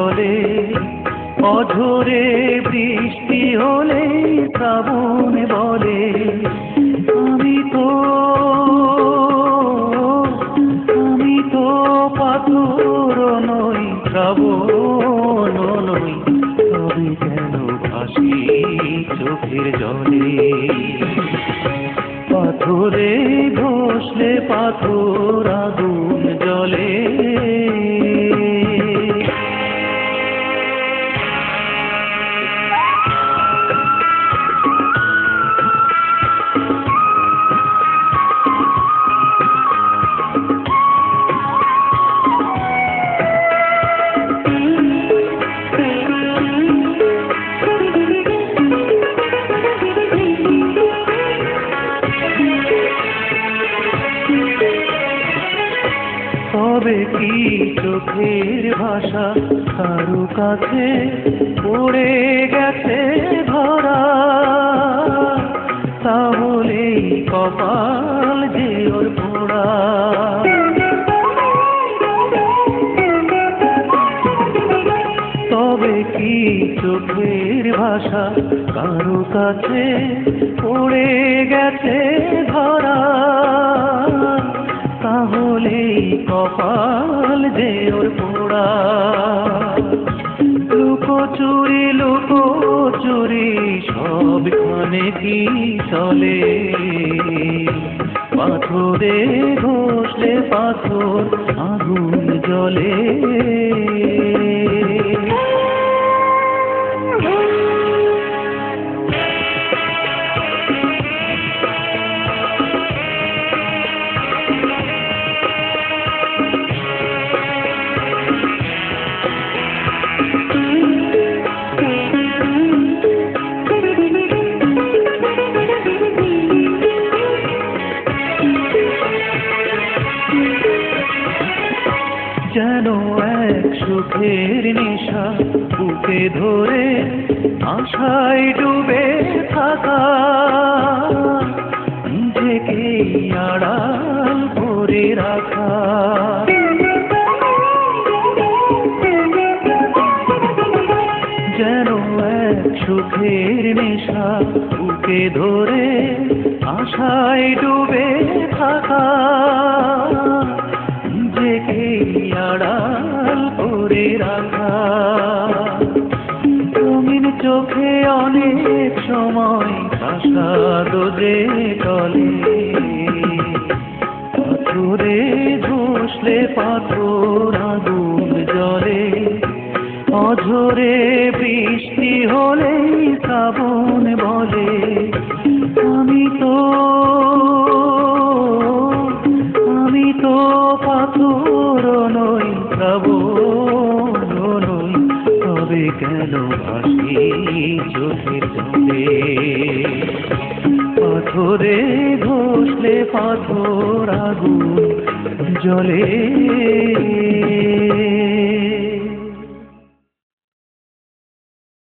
বলে অঝোরে বৃষ্টি হলে শ্রাবণ বলে আমি তো পাথর নই শ্রাবণ নই তবে কেন ভাসি চোখের জলে পাথরে ঘষলে পাথর আগুন জ্বলে তবে কি চোখের ভাষা কারো কাছে পড়ে গেছে ধরা তাহলে কপাল যে ওর পোড়া তবে কি চোখের ভাষা কারো কাছে পড়ে গেছে ধরা তাহলে কপাল যে ওর পোড়া লুকোচুরি সবখানে কি চলে পাথরে ঘষলে পাথর আগুন জ্বলে যেন এক সুখের নেশা বুকে ধরে আশায় ডুবে থাকা নিজেকে আড়াল করে রাখা যেন এক সুখের নেশা বুকে ধরে আশায় ডুবে থাকা নিজেকে আড়াল করে রাখা রঙিন চোখে অনেক সময় প্রাসাদ যে টলে পাথরে ঘষলে পাথর আগুন জ্বলে অঝোরে বৃষ্টি হলে শ্রাবণ বলে আমি তো পাথর নই শ্রাবণ নই তবে কেন ভাসি চোখের জলে পাথরে ঘষলে পাথর আগুন জ্বলে